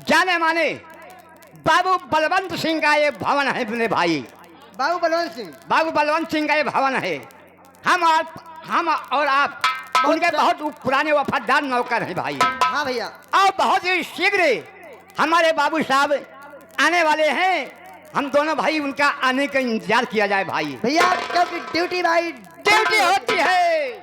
जाने माने बाबू बलवंत सिंह का ये भवन है अपने भाई। बाबू बलवंत सिंह। बाबू बलवंत सिंह का ये भवन है। हम और आप उनके बहुत पुराने वफादार नौकर हैं भाई। हाँ भैया। और बहुत ही शीघ्र हमारे बाबू साहब आने वाले हैं। हम दोनों भाई उनका आने का इंतजार किया जाए भाई। भैया क्योंकि ड्यूटी भाई ड्यूटी होती है।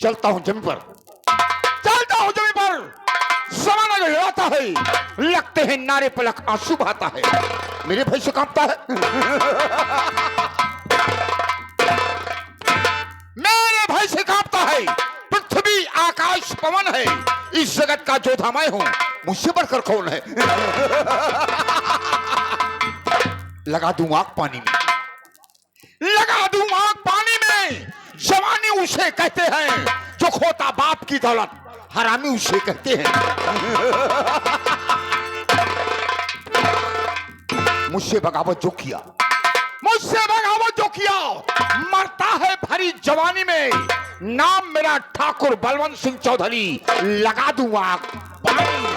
चलता हूं जमीन पर, चलता हूं जमीन पर। समाना जो हिलाता है, लगते हैं नारे पलक आंसू बहाता है। मेरे भाई से कांपता है, मेरे भाई से कांपता है। पृथ्वी आकाश पवन है, इस जगत का जोधा मैं हूं, मुझसे बढ़कर कौन है। लगा दूं आग पानी में, लगा दूं आग पानी में। जवानी उसे कहते हैं जो खोता बाप की दौलत, हरामी उसे कहते हैं। मुझसे बगावत जो किया, मुझसे बगावत जो किया, मरता है भरी जवानी में। नाम मेरा ठाकुर बलवंत सिंह चौधरी, लगा दूं आग पानी में।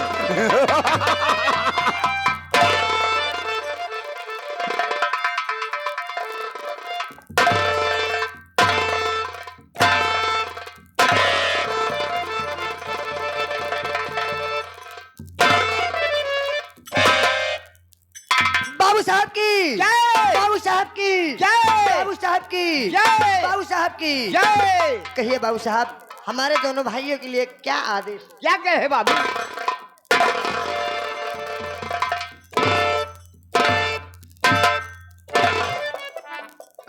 बाबू साहब की जय। बाबू साहब की जय। बाबू साहब की जय। बाबू साहब की जय। कहिए बाबू साहब, हमारे दोनों भाइयों के लिए क्या आदेश? क्या कहे बाबू?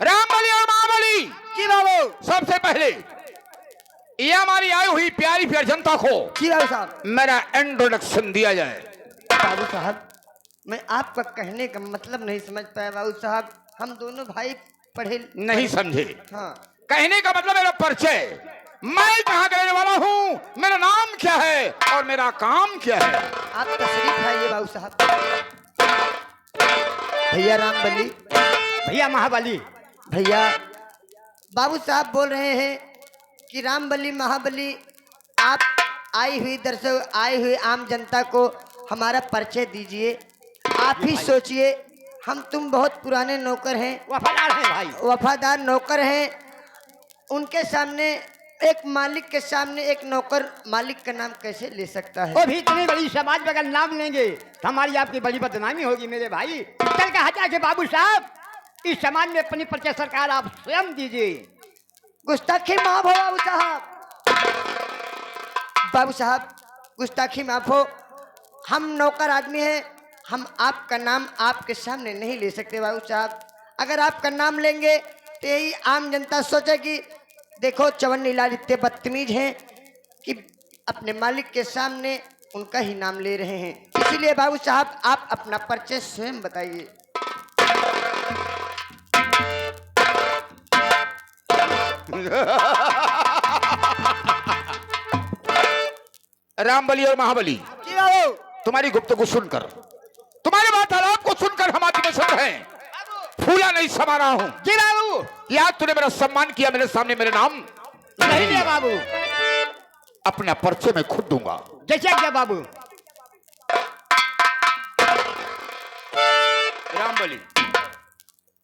रामबली और महाबली जी बाबू। सबसे पहले ये हमारी आई हुई प्यारी प्यारी जनता को जी बाबू साहब। मेरा इंट्रोडक्शन दिया जाए। बाबू साहब, मैं आपका कहने का मतलब नहीं समझ पाया बाबू साहब। हम दोनों भाई पढ़े नहीं समझे? हाँ। कहने का मतलब मेरा परिचय, मैं कहाँ का रहने वाला हूँ, मेरा नाम क्या है और मेरा काम क्या है। आप तशरीफ लाइए बाबू साहब। भैया रामबली, भैया महाबली। भैया बाबू साहब बोल रहे हैं कि रामबली महाबली, आप आई हुई दर्शक, आई हुई आम जनता को हमारा परिचय दीजिए। आप ही सोचिए, हम तुम बहुत पुराने नौकर हैं, वफादार है भाई। वफादार नौकर हैं। उनके सामने, एक मालिक के सामने एक नौकर मालिक का नाम कैसे ले सकता है? वो भी इतनी बड़ी समाज में अगर नाम लेंगे तो हमारी आपकी बड़ी बदनामी होगी मेरे भाई। चल के हटा के बाबू साहब, इस समाज में अपनी परिचय सरकार आप स्वयं दीजिए। गुस्ताखी माफ हो बाबू साहब। बाबू साहब, गुस्ताखी माफ हो। हम नौकर आदमी हैं, हम आपका नाम आपके सामने नहीं ले सकते बाबू साहब। अगर आपका नाम लेंगे तो यही आम जनता सोचेगी, देखो चवन्नी लाल इतने बदतमीज हैं कि अपने मालिक के सामने उनका ही नाम ले रहे हैं। इसीलिए बाबू साहब, आप अपना परिचय स्वयं बताइए। रामबली और महाबली, जी बाबू। तुम्हारी गुफ्तगू सुनकर, तुम्हारे वार्तालाप को सुनकर हम आदमी सुन रहे हैं, फूला नहीं समा रहा हूं। जी बाबू। याद तूने मेरा सम्मान किया, मेरे सामने मेरे नाम नहीं दिया बाबू। अपना परिचय मैं खुद दूंगा। जैसे क्या बाबू? राम बलि।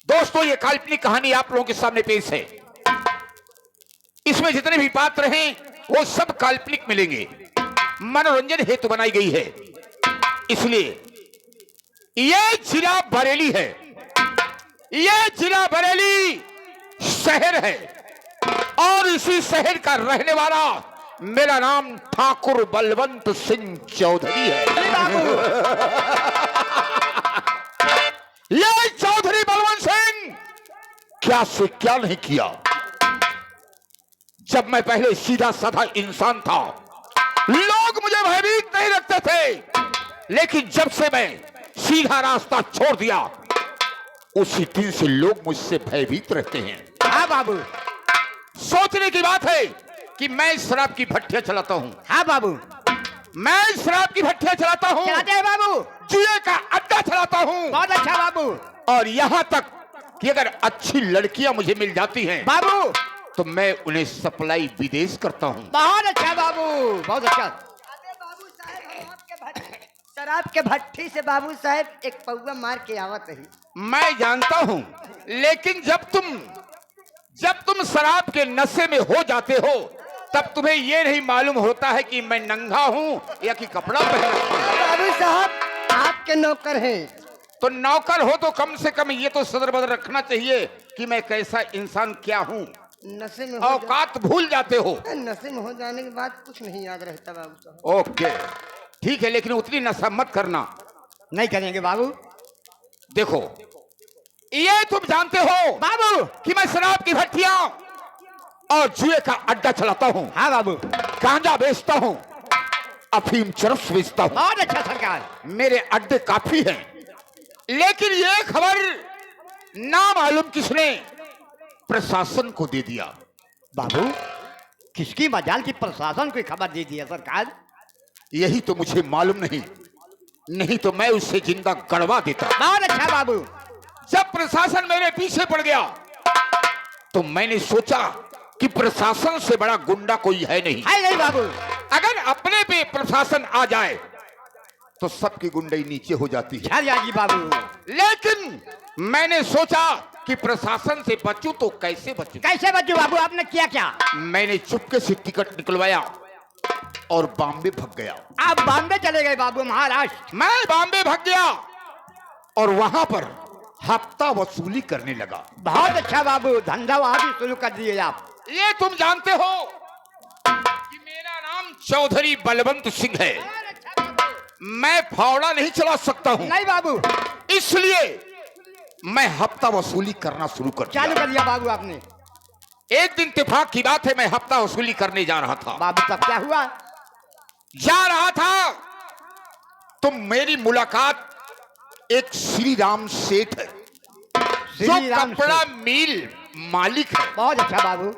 दोस्तों, ये काल्पनिक कहानी आप लोगों के सामने पेश है। इसमें जितने भी पात्र हैं वो सब काल्पनिक मिलेंगे, मनोरंजन हेतु बनाई गई है। इसलिए ये जिला बरेली है, ये जिला बरेली शहर है और इसी शहर का रहने वाला मेरा नाम ठाकुर बलवंत सिंह चौधरी है। ये चौधरी बलवंत सिंह क्या से क्या नहीं किया। जब मैं पहले सीधा साधा इंसान था, लोग मुझे भयभीत नहीं रखते थे, लेकिन जब से मैं सीधा रास्ता छोड़ दिया, उसी दिन से लोग मुझसे भयभीत रहते हैं। हाँ बाबू। सोचने की बात है कि मैं शराब की भट्टियां चलाता हूं। हाँ बाबू। मैं शराब की भट्टियां चलाता हूं, चलाते हैं बाबू। जुए का अड्डा चलाता हूं, बहुत अच्छा बाबू। और यहां तक कि अगर अच्छी लड़कियां मुझे मिल जाती हैं बाबू तो मैं उन्हें सप्लाई विदेश करता हूं। बहुत अच्छा बाबू, बहुत अच्छा। बाबू साहब, शराब के भट्टी से बाबू साहब एक पौवा मार के आवत ही। मैं जानता हूं, लेकिन जब तुम शराब के नशे में हो जाते हो, तब तुम्हें यह नहीं मालूम होता है कि मैं नंगा हूं या कि कपड़ा पहना हूं। बाबू साहब, आपके नौकर हैं। तो नौकर हो तो कम से कम ये तो सदर बदर रखना चाहिए कि मैं कैसा इंसान क्या हूं। नशे में औकात भूल जाते हो। नशे में हो जाने के बाद कुछ नहीं याद रहता बाबू साहब। ओके, ठीक है, लेकिन उतनी नशा मत करना। नहीं करेंगे बाबू। देखो, ये तुम जानते हो बाबू कि मैं शराब की भट्टियां और जुए का अड्डा चलाता हूं, हाँ बाबू। गांजा बेचता हूं, अफीम चरस बेचता हूं। बहुत अच्छा सरकार। मेरे अड्डे काफी हैं, लेकिन ये खबर ना मालूम किसने प्रशासन को दे दिया। बाबू किसकी मजाल की प्रशासन को खबर दे दी है सरकार? यही तो मुझे मालूम नहीं तो मैं उससे जिंदा गड़वा देता। बहुत अच्छा बाबू। जब प्रशासन मेरे पीछे पड़ गया तो मैंने सोचा कि प्रशासन से बड़ा गुंडा कोई है नहीं। है नहीं बाबू। अगर अपने पे प्रशासन आ जाए तो सबकी गुंडाई नीचे हो जाती है। झल जाएगी बाबू। लेकिन मैंने सोचा कि प्रशासन से बचूं तो कैसे बचूं। कैसे बच्चू बाबू, आपने किया क्या? मैंने चुपके से टिकट निकलवाया और बॉम्बे भाग गया। आप बॉम्बे चले गए बाबू, महाराष्ट्र। मैं बॉम्बे भाग गया और वहां पर हफ्ता वसूली करने लगा। बहुत अच्छा बाबू, धंधा वहां भी शुरू कर दिए आप। ये तुम जानते हो कि मेरा नाम चौधरी बलवंत सिंह है। मैं फावड़ा नहीं चला सकता हूं, नहीं बाबू। इसलिए मैं हफ्ता वसूली करना शुरू कर दिया। चालू कर दिया बाबू आपने। एक दिन इत्तेफाक की बात है, मैं हफ्ता वसूली करने जा रहा था। बाबू तब क्या हुआ? जा रहा था तो मेरी मुलाकात एक श्री राम सेठ है, जो श्री राम कपड़ा सेठ। मिल मालिक है। बहुत अच्छा बाबू।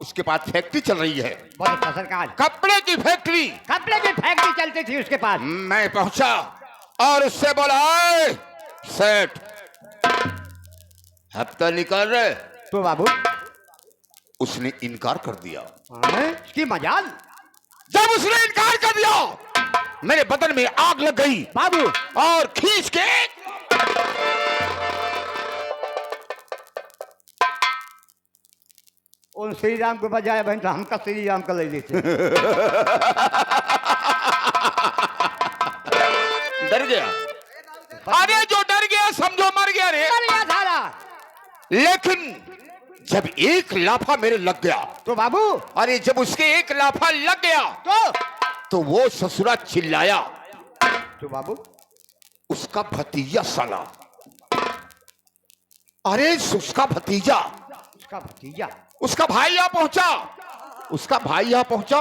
उसके पास फैक्ट्री चल रही है, बहुत अच्छा सरकार। कपड़े की फैक्ट्री। कपड़े की फैक्ट्री चलती थी उसके पास। मैं पहुंचा और उससे बोला, "ओए, सेठ, हफ्ता निकाल रहे?" तो बाबू उसने इनकार कर दिया। इसकी मजाल। जब उसने इनकार कर दिया, मेरे बदन में आग लग गई बाबू और खींच के उन श्री राम को बजाय बहन तो हमका श्री राम का ले लेते। डर गया। अरे जो डर गया समझो मर गया रे। मर गया सारा। लेकिन जब एक लाफा मेरे लग गया, तो बाबू अरे जब उसके एक लाफा लग गया तो वो ससुरा चिल्लाया। तो बाबू उसका भतीजा साला, अरे उसका भतीजा, उसका भतीजा, उसका भाई यहाँ पहुंचा, उसका भाई यहाँ पहुंचा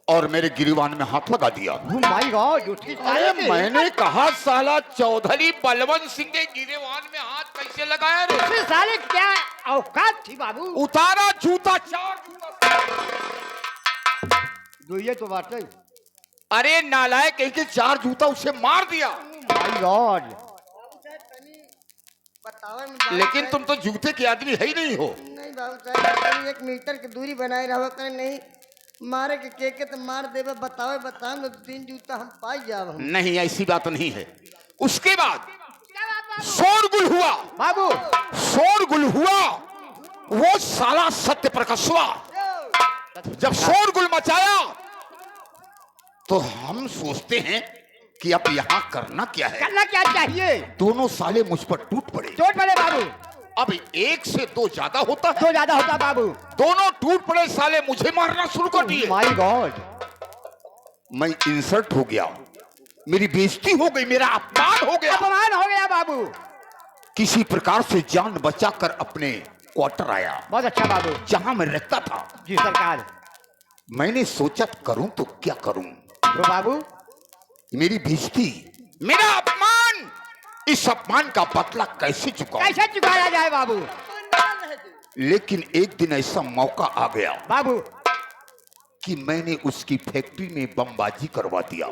और मेरे गिरवान में हाथ लगा दिया। Oh my God, उसकी अरे मैंने कहा साला चौधरी बलवंत सिंह के गिरवान में हाथ कैसे लगाया रे? उसके साले क्या औकात थी बाबू? उतारा जूता, चार जूता। जो ये तो बात है। अरे नालायक, कहीं के चार जूता उसे मार दिया। My God, लेकिन तुम तो जूते के आदमी है ही नहीं हो। नहीं बाबू साहब, 1 मीटर की दूरी बनाए रहो कर, नहीं मारे के तो मार देवे। बताओ तो 3 जूता हम पाई जाव। नहीं, ऐसी बात नहीं है। उसके बाद शोरगुल हुआ, बाबू शोरगुल हुआ, वो साला सत्य प्रकाश हुआ। जब शोरगुल मचाया तो हम सोचते हैं कि अब यहाँ करना क्या है। करना क्या चाहिए? दोनों साले मुझ पर टूट पड़े। चोट पड़े बाबू, अब एक से दो ज्यादा होता है। तो ज्यादा होता बाबू। दोनों टूट पड़े, साले मुझे मारना शुरू कर दिए। माय गॉड, मैं इंसल्ट हो गया, मेरी बेइज्जती हो गई, मेरा अपमान हो गया। अपमान हो गया बाबू। किसी प्रकार से जान बचाकर अपने क्वार्टर आया, बहुत अच्छा बाबू। जहां मैं रहता था। जी सरकार। मैंने सोचा करूं तो क्या करूं। तो बाबू मेरी बेइज्जती, मेरा अपमान, इस अपमान का बदला कैसे चुकाऊं? कैसे चुकाया जाए बाबू? लेकिन एक दिन ऐसा मौका आ गया बाबू कि मैंने उसकी फैक्ट्री में बमबाजी करवा दिया।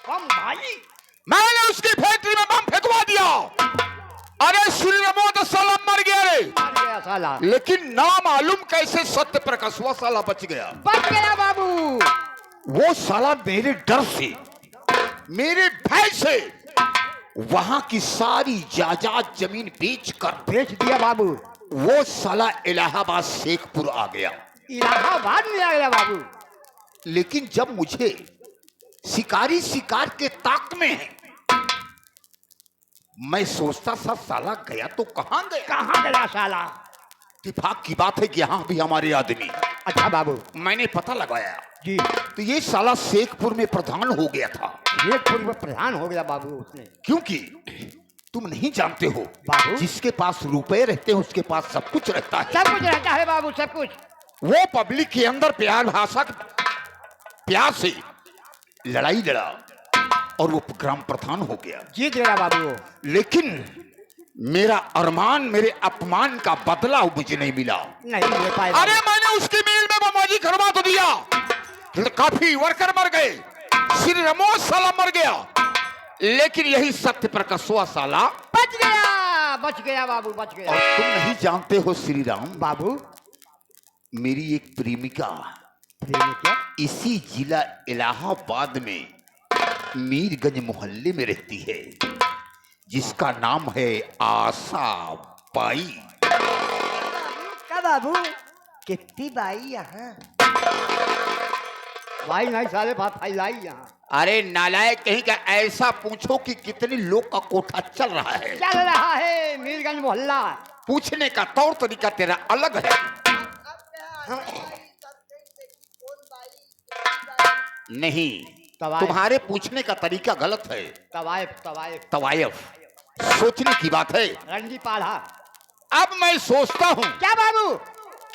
हम भाई, मैंने उसकी फैक्ट्री में बम फेंकवा दिया। अरे सुनिए तो साला मर गया रे, मार गया साला। लेकिन ना मालूम कैसे सत्य प्रकाश हुआ साला बच गया। बच गया बाबू। वो साला मेरे डर से, मेरे भय से वहां की सारी जायदाद जमीन बेच दिया बाबू। वो साला इलाहाबाद शेखपुर आ गया। इलाहाबाद में आ गया बाबू। लेकिन जब मुझे शिकारी शिकार के ताक में है, मैं सोचता था साला गया तो कहां गया। कहाँ गया साला? इत्तेफाक की बात है कि यहाँ भी हमारे आदमी। अच्छा बाबू मैंने पता लगाया जी। तो ये साला शेखपुर में प्रधान हो गया था। शेखपुर में प्रधान हो गया बाबू उसने। क्योंकि तुम नहीं जानते हो, बाबू? जिसके पास रुपए रहते हैं उसके पास सब कुछ रहता है। सब कुछ रहता है बाबू, सब कुछ। वो पब्लिक के अंदर प्यार भाषा, प्यार से लड़ाई लड़ा और वो ग्राम प्रधान हो गया। जीत गया बाबू वो। लेकिन मेरा अरमान, मेरे अपमान का बदला मुझे नहीं मिला। नहीं मिल पाए। अरे मैंने उसकी मिल में बमबाजी करवा तो दिया, काफी वर्कर मर गए, श्री रमोस साला मर गया, लेकिन यही सत्य प्रकाशवा साला बच गया। बच गया बाबू, बच गया। और तुम नहीं जानते हो श्री राम, बाबू मेरी एक प्रेमिका क्या? इसी जिला इलाहाबाद में मीरगंज मोहल्ले में रहती है, जिसका नाम है आशा बाई। का बाबू कितनी बाई यहाँ? भाई नहीं साले बात फैलाई यहाँ। अरे नालायक कहीं का, ऐसा पूछो कि कितने लोग का कोठा चल रहा है। चल रहा है मीरगंज मोहल्ला। पूछने का तौर तरीका तेरा अलग है। नहीं, तवायफ। तुम्हारे पूछने का तरीका गलत है। तवायफ, तवायफ, तवायफ सोचने की बात है। रंडी पाला। अब मैं सोचता हूँ क्या बाबू?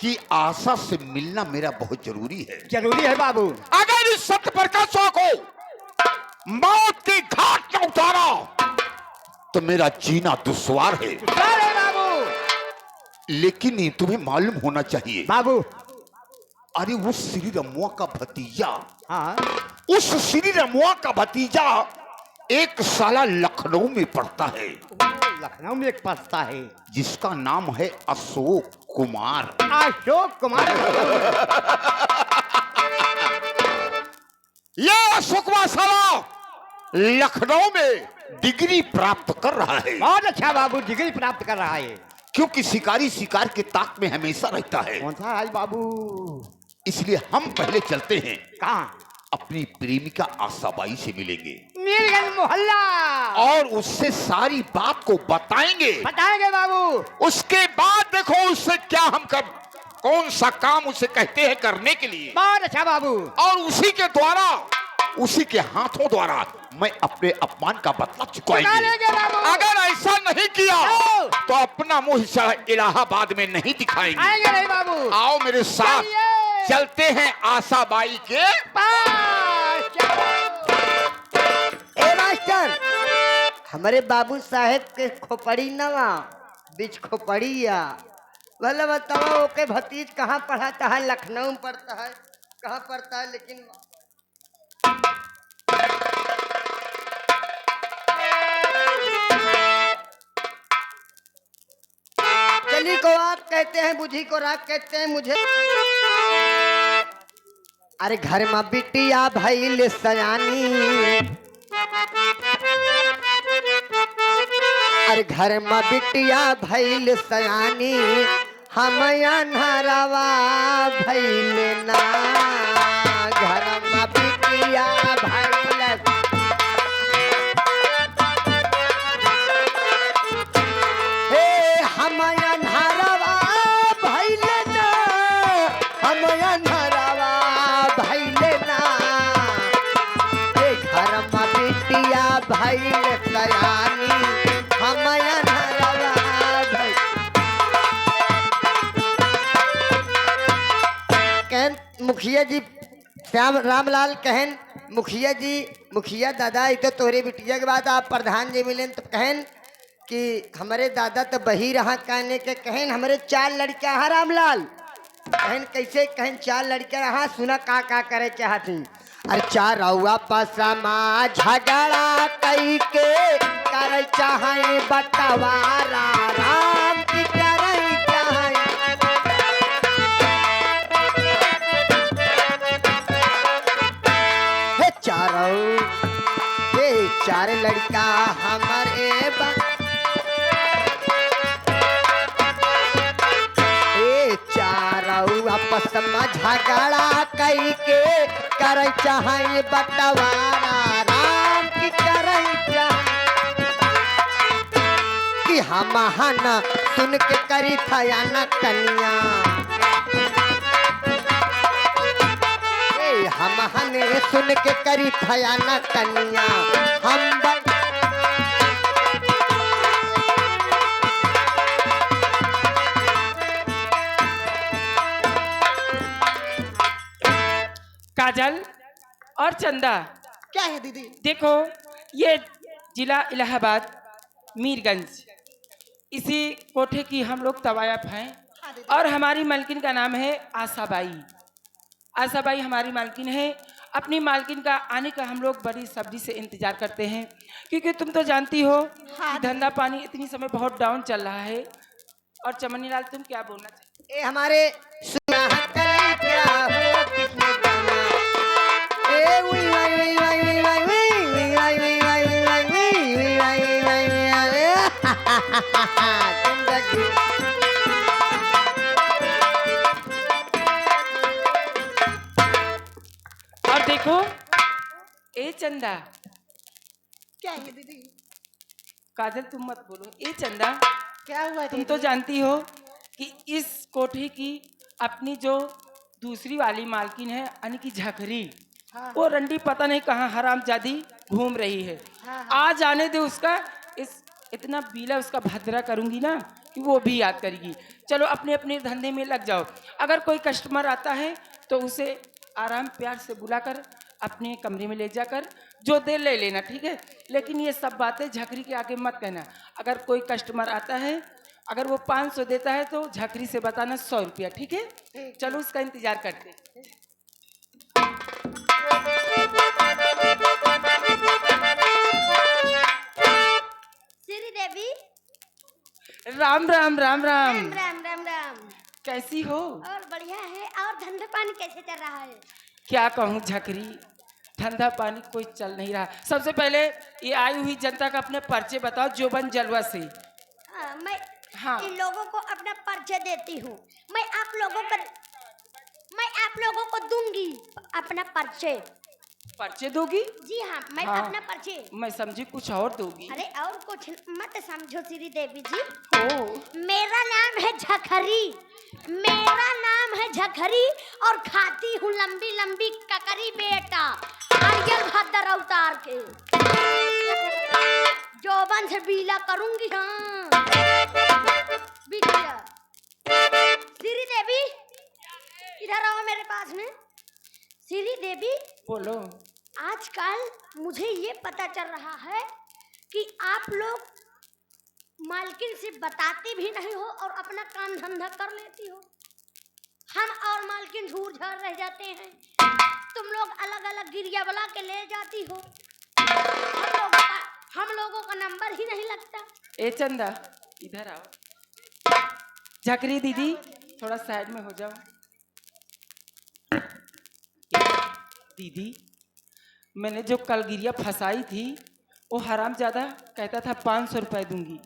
कि आशा से मिलना मेरा बहुत जरूरी है। जरूरी है बाबू। अगर इस सत्य प्रकाशवा को मौत के घाट न उतारा तो मेरा जीना दुश्वार है। अरे बाबू। लेकिन तुम्हें मालूम होना चाहिए, बाबू अरे वो श्री रमुआ का भतीजा, हाँ उस श्री रमुआ का भतीजा एक साला लखनऊ में पढ़ता है, लखनऊ में एक पढ़ता है, जिसका नाम है अशोक कुमार। अशोक कुमार। ये अशोकवा साला लखनऊ में डिग्री प्राप्त कर रहा है, बहुत अच्छा बाबू, डिग्री प्राप्त कर रहा है। क्योंकि शिकारी शिकार के ताक में हमेशा रहता है। कौन सा है बाबू? इसलिए हम पहले चलते हैं, कहाँ? अपनी प्रेमिका आशाबाई से मिलेंगे मीरगंज मोहल्ला। और उससे सारी बात को बताएंगे। बताएंगे बाबू। उसके बाद देखो उससे क्या हम कौन सा काम उसे कहते हैं करने के लिए, बहुत अच्छा बाबू। और उसी के द्वारा, उसी के हाथों द्वारा मैं अपने अपमान का बदला चुका चुकाएंगे। लेंगे बाबू। अगर ऐसा नहीं किया आओ। तो अपना मुंह इलाहाबाद में नहीं दिखाएंगे। आएंगे नहीं बाबू। आओ मेरे साथ, चलिए। चलते हैं आशाबाई के पास। ए मास्टर, हमारे बाबू साहेब के खोपड़ी नवा बीच खोपड़िया वाला बताओ, ओके भतीज कहाँ पढ़ाता है? लखनऊ में पढ़ता है, कहाँ पढ़ता है? लेकिन चली को आग कहते हैं, बुझी को राग कहते हैं। मुझे अरे घर में बिटिया भइल सयानी, अरे घर में बिटिया भैल सयानी हम अनहरवा भैल ना घर में बिटिया भैल हे हम अनहरवा भैल ना हम अनहरवा भैल ना हे घर में बिटिया भैल सयानी हम अनहरवा भैल कहन मुखिया जी श्याम रामलाल कहन मुखिया दादा ये तो तोहरे बिटिया के बाद आप प्रधान जी मिले तो कहन कि हमारे दादा तो बही रहा कहने के कहन हमारे 4 लड़कियां हैं रामलाल कहन कैसे कहन 4 लड़कियां रहा सुना का करे चाहती अरे 4 रउआ पसमा झगड़ा कई के करे चाहे बटवारा राम की करे चाहे हे चार लड़का हमारे चारों आपस में झगड़ा कई के कर चाहे बटवारा राम की कर कि हम हन सुन के करी था या न कन्या हम हने सुन के करी थया न कन्या हम काजल और चंदा क्या है दीदी देखो ये जिला इलाहाबाद मीरगंज इसी कोठे की हम लोग तवायफ हैं और हमारी मालकिन का नाम है आशाबाई। आशाबाई हमारी मालकिन है। अपनी मालकिन का आने का हम लोग बड़ी सब्जी से इंतजार करते हैं क्योंकि तुम तो जानती हो कि धंधा पानी इतनी समय बहुत डाउन चल रहा है। और चमनी लाल तुम क्या बोलना चाहिए? ये हमारे क्या हो किसने जाना ए वी वाई वी वाई वी वाई वी वाई वी वाई वी वाई वी वाई वी वाई जिंदगी और देखो ए चंदा क्या है दीदी काजल तुम मत बोलो। ए चंदा क्या हुआ तुम तो जानती हो कि इस कोठे की अपनी जो दूसरी वाली मालकिन है यानी कि झकरी वो रंडी पता नहीं कहाँ हरामजादी घूम रही है। आज आने दे उसका इस इतना बीला उसका भद्रा करूंगी ना कि वो भी याद करेगी। चलो अपने अपने धंधे में लग जाओ। अगर कोई कस्टमर आता है तो उसे आराम प्यार से बुलाकर अपने कमरे में ले जाकर जो दे ले लेना, ठीक है। लेकिन ये सब बातें झकरी के आगे मत कहना। अगर कोई कस्टमर आता है अगर वो 500 देता है तो झकरी से बताना 100 रुपया, ठीक है। चलो उसका इंतजार करते। श्री देवी राम राम राम राम राम राम राम राम। कैसी हो? और बढ़िया है। और धंधा पानी कैसे चल रहा है? क्या कहूँ झकरी, धंधा पानी कोई चल नहीं रहा। सबसे पहले ये आई हुई जनता का अपने पर्चे बताओ जोबन जलवा से। मैं हाँ। इन लोगों को अपना परिचय देती हूँ। मैं आप लोगों को दूंगी अपना परिचय। पर्चे दोगी? जी हाँ, मैं हाँ। अपना परिचय। मैं समझी कुछ और दोगी। अरे और कुछ मत समझो श्री देवी जी। ओ मेरा नाम है झकरी। मेरा नाम है झकरी और खाती हूँ लंबी लंबी ककरी बेटा नारियल भद्र अवतार के। जोबन से बीला करूंगी। हाँ बिटिया श्री देवी इधर आओ मेरे पास में। श्री देवी बोलो। आजकल मुझे ये पता चल रहा है कि आप लोग मालकिन से बताती भी नहीं हो और अपना काम धंधा कर लेती हो। हम और मालकिन झूठ झाड़ रह जाते हैं। तुम लोग अलग अलग गिरिया बुला के ले जाती हो। हम लोगों का नंबर ही नहीं लगता। ए चंदा इधर आओ। झकरी दीदी थोड़ा साइड में हो जाओ। दीदी मैंने जो कल गिरिया फंसाई थी वो हरामजादा कहता था 500 रुपए दूंगी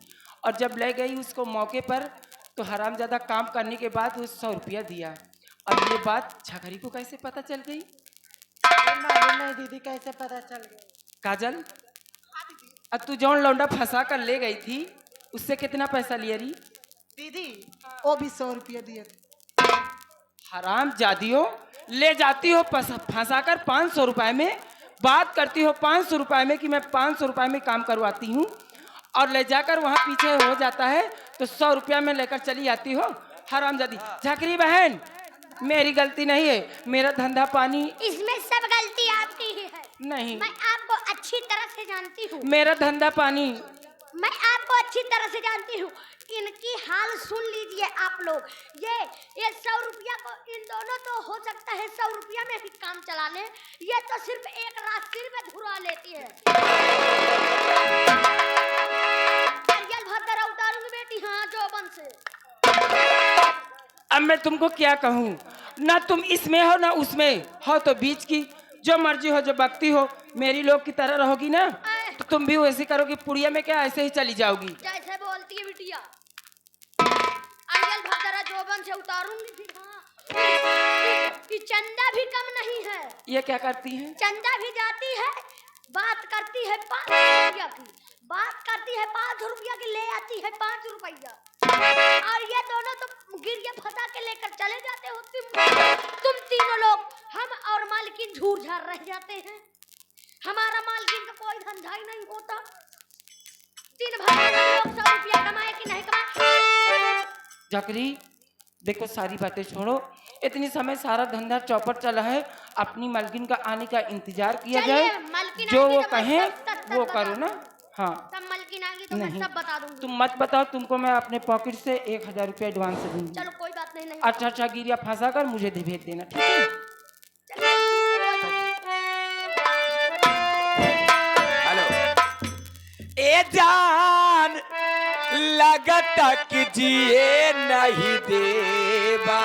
और जब ले गई उसको मौके पर तो हरामजादा काम करने के बाद वो 100 रुपया दिया। और ये बात झकरी को कैसे पता चल गई? मालूम नहीं दीदी कैसे पता चल गया। काजल, अब तू जौन लौंडा फंसा कर ले गई थी उससे कितना पैसा लिया रही? दीदी वो भी 100 रुपया दिए। हराम जादियो, ले जाती हो फंसा कर 500 रुपए में, बात करती हो 500 रुपए में कि मैं 500 रुपए में काम करवाती हूँ, और ले जाकर वहाँ पीछे हो जाता है तो 100 रुपया में लेकर चली आती हो। हराम जादी। झकरी बहन, मेरी गलती नहीं है, मेरा धंधा पानी इसमें सब गलती आपकी ही है। नहीं, मैं आपको अच्छी तरह से जानती हूँ। मेरा धंधा पानी मैं आपको अच्छी तरह से जानती हूँ। इनकी हाल सुन लीजिए आप लोग। ये 100 रुपया को इन दोनों तो हो सकता है 100 रुपया में भी काम चला ले, ये तो सिर्फ एक रात सिर में धुरा लेती है। नारियल भर उतारूंगी बेटी, हाँ जोबन से। अब मैं तुमको क्या कहूँ, ना तुम इसमें हो ना उसमें हो, तो बीच की जो मर्जी हो, जो बकती हो, मेरी लोग की तरह रहोगी ना तो तुम भी वैसे करोगी। पुड़िया में क्या ऐसे ही चली जाओगी? जैसे बोलती है बिटिया। नारियल भर जोबन से उतारूंगी फिर। हाँ, ये चंदा भी कम नहीं है। ये क्या करती है? चंदा भी जाती है, बात करती है 5 रुपया की, बात करती है 5 रुपया की, ले आती है 5 रुपया। और ये दोनों तो गिरिया फंसा के लेकर चले जाते हो। तुम तीनों लोग, हम और मालकिन झूठ झाड़ रह जाते हैं। हमारा मालकिन का कोई धंधा ही नहीं होता। दिन भर में लोग 100 रुपया कमाए कि नहीं कमाए। झकरी देखो, सारी बातें छोड़ो, इतनी समय सारा धंधा चौपट चला है, अपनी मालकिन का आने का इंतजार किया चलिए, जाए, मालकिन जो आएगी वो तो मैं कहे सब वो बता करो ना। हाँ, सब मालकिन आएगी तो मैं नहीं, सब बता दूंगी। तुम मत बताओ, तुमको मैं अपने पॉकेट से 1000 रुपया एडवांस दूंगी। चलो कोई बात नहीं। अच्छा गिरिया फंसा कर मुझे भेज देना, ठीक है? ए जान लगता कि जिए नहीं देवा,